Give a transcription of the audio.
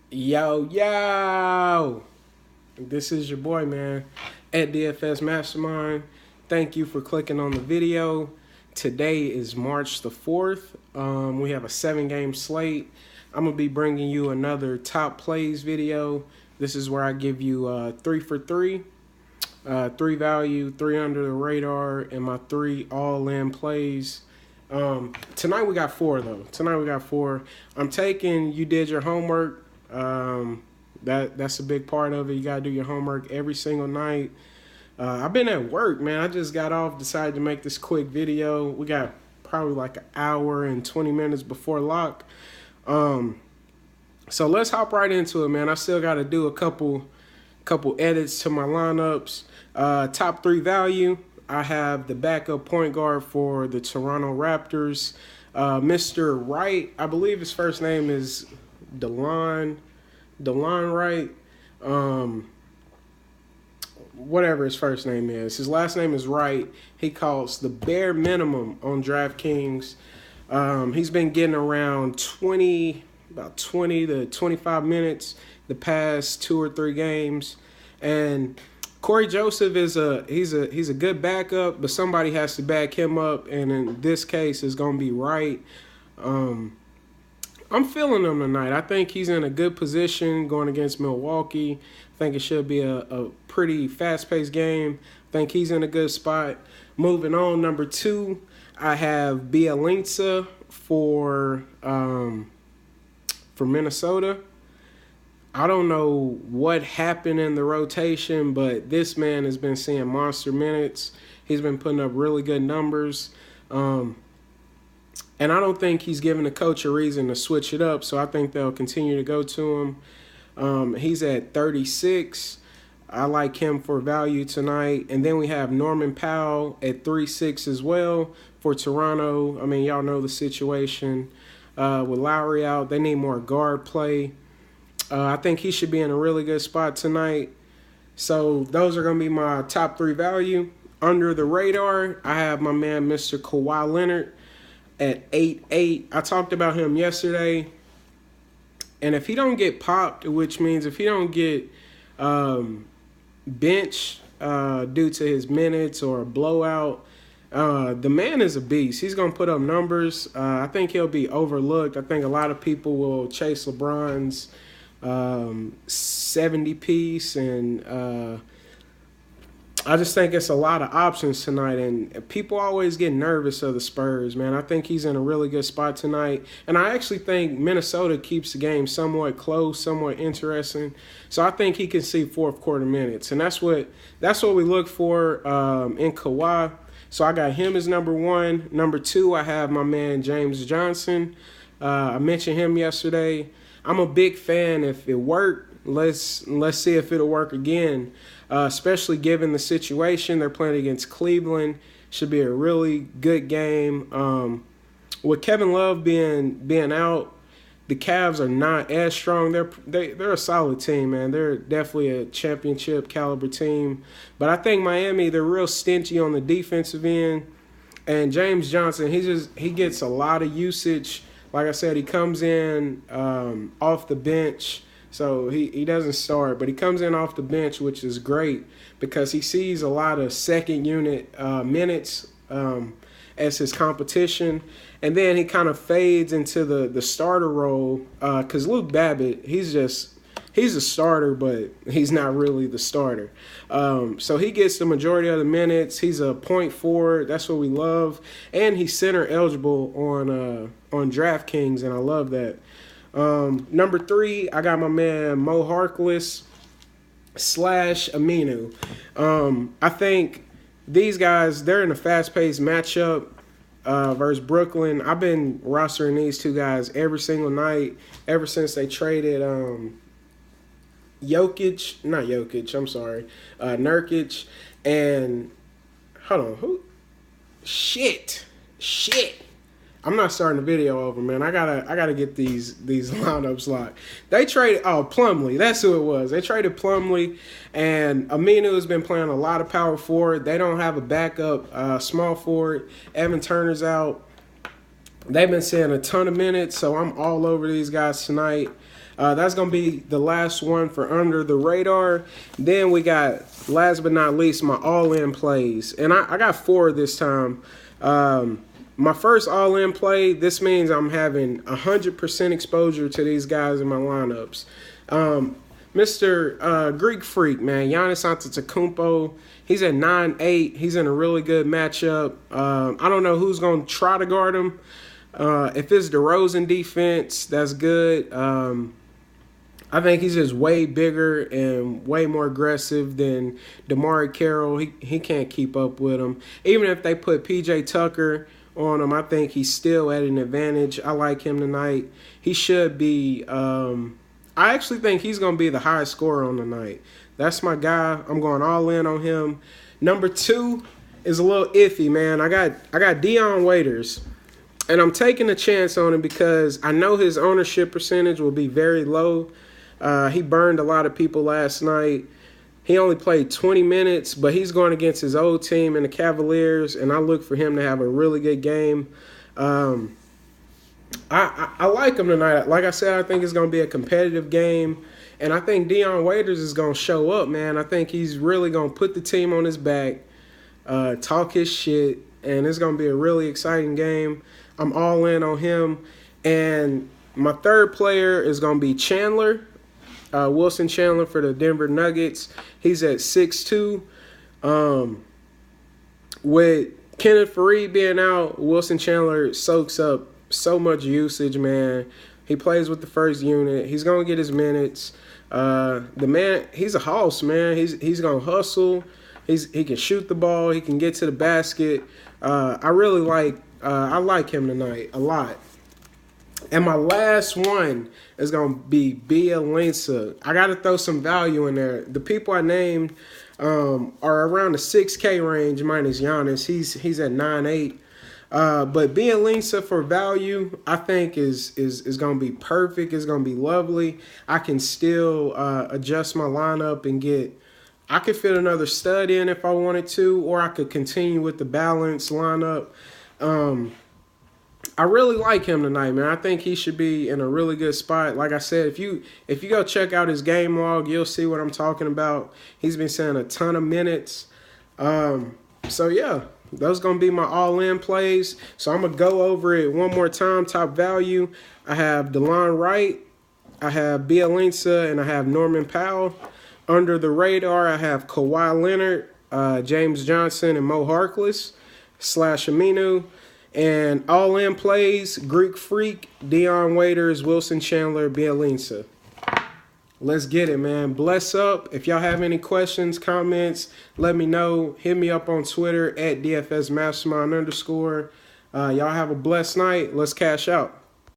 Yo, yo! This is your boy, man, at DFSMasterMind. Thank you for clicking on the video. Today is March the 4th. We have a 7-game slate. I'm going to be bringing you another top plays video. This is where I give you 3 for 3, 3 value, 3 under the radar, and my 3 all-in plays. Tonight we got 4, though. Tonight we got 4. I'm taking you did your homework. That's a big part of it. You gotta do your homework every single night. I've been at work, man. I just got off, decided to make this quick video. We got probably like an hour and 20 minutes before lock. So let's hop right into it, man. I still got to do a couple edits to my lineups. Top 3 value. I have the backup point guard for the Toronto Raptors, Mr. Wright. I believe his first name is DeLon Wright. Whatever his first name is. His last name is Wright. He costs the bare minimum on DraftKings. He's been getting around about 20 to 25 minutes the past 2 or 3 games. And Corey Joseph he's a good backup, but somebody has to back him up, and in this case it's gonna be Wright. I'm feeling him tonight. I think he's in a good position going against Milwaukee. I think it should be a pretty fast-paced game. I think he's in a good spot. Moving on, number 2, I have Bielitsa for Minnesota. I don't know what happened in the rotation, but this man has been seeing monster minutes. He's been putting up really good numbers. And I don't think he's giving the coach a reason to switch it up, so I think they'll continue to go to him. He's at 36. I like him for value tonight. And then we have Norman Powell at 3-6 as well for Toronto. I mean, y'all know the situation with Lowry out. They need more guard play. I think he should be in a really good spot tonight. So those are going to be my top 3 value. Under the radar, I have my man, Mr. Kawhi Leonard, at 8-8. I talked about him yesterday. And if he don't get popped, which means if he don't get benched due to his minutes or a blowout, the man is a beast. He's going to put up numbers. I think he'll be overlooked. I think a lot of people will chase LeBron's 70 piece, and I just think it's a lot of options tonight, and people always get nervous of the Spurs, man. I think he's in a really good spot tonight, and I actually think Minnesota keeps the game somewhat close, somewhat interesting. So I think he can see fourth quarter minutes, and that's what we look for in Kawhi. So I got him as number 1. Number 2, I have my man James Johnson. I mentioned him yesterday. I'm a big fan. If it worked, let's see if it'll work again. Especially given the situation, they're playing against Cleveland. Should be a really good game. With Kevin Love being out, the Cavs are not as strong. They're a solid team, man. They're definitely a championship caliber team. But I think Miami, they're real stingy on the defensive end. And James Johnson, he gets a lot of usage. Like I said, he comes in off the bench. So he doesn't start, but he comes in off the bench, which is great because he sees a lot of second unit minutes as his competition. And then he kind of fades into the starter role because Luke Babbitt, he's a starter, but he's not really the starter. So he gets the majority of the minutes. He's a point forward. That's what we love. And he's center eligible on DraftKings, and I love that. Number 3, I got my man Mo Harkless / Aminu. I think these guys, they're in a fast-paced matchup versus Brooklyn. I've been rostering these 2 guys every single night ever since they traded Nurkic. And hold on, who? Shit. I'm not starting the video over, man. I gotta get these lineups locked. They traded Plumlee. That's who it was. They traded Plumlee, and Aminu has been playing a lot of power forward. They don't have a backup small forward. Evan Turner's out. They've been seeing a ton of minutes, so I'm all over these guys tonight. That's going to be the last one for Under the Radar. Then we got, last but not least, my all-in plays. And I got 4 this time. My first all-in play, this means I'm having 100% exposure to these guys in my lineups. Mr. Greek Freak, man, Giannis Antetokounmpo, he's at 9-8. He's in a really good matchup. I don't know who's going to try to guard him. If it's DeRozan defense, that's good. I think he's just way bigger and way more aggressive than DeMar Carroll. He can't keep up with him. Even if they put P.J. Tucker on him, I think he's still at an advantage. I like him tonight. He should be I actually think he's going to be the highest scorer on the night. That's my guy. I'm going all in on him. Number 2 is a little iffy, man. I got Dion Waiters. And I'm taking a chance on him because I know his ownership percentage will be very low. He burned a lot of people last night. He only played 20 minutes, but he's going against his old team and the Cavaliers, and I look for him to have a really good game. I like him tonight. Like I said, I think it's going to be a competitive game, and I think Dion Waiters is going to show up, man. I think he's really going to put the team on his back, talk his shit, and it's going to be a really exciting game. I'm all in on him. And my third player is going to be Chandler, Wilson Chandler for the Denver Nuggets. He's at 6'2". With Kenneth Faried being out, Wilson Chandler soaks up so much usage, man. He plays with the first unit. He's going to get his minutes. The man, he's a house, man. He's going to hustle. He can shoot the ball. He can get to the basket. I like him tonight a lot. And my last one is going to be Bielitsa. I got to throw some value in there. The people I named are around the 6K range minus Giannis. He's at 9.8. But Bielitsa for value, I think is going to be perfect. It's going to be lovely. I can still adjust my lineup and I could fit another stud in if I wanted to, or I could continue with the balanced lineup. I really like him tonight, man. I think he should be in a really good spot. Like I said, if you go check out his game log, you'll see what I'm talking about. He's been seeing a ton of minutes. So yeah, those gonna be my all-in plays. So I'm gonna go over it one more time. Top value, I have DeLon Wright, I have Bielitsa, and I have Norman Powell. Under the radar, I have Kawhi Leonard, James Johnson, and Mo Harkless / Aminu. And all-in plays, Greek Freak, Dion Waiters, Wilson Chandler, Bielitsa. Let's get it, man. Bless up. If y'all have any questions, comments, let me know. Hit me up on Twitter at DFSMasterMind _. Y'all have a blessed night. Let's cash out.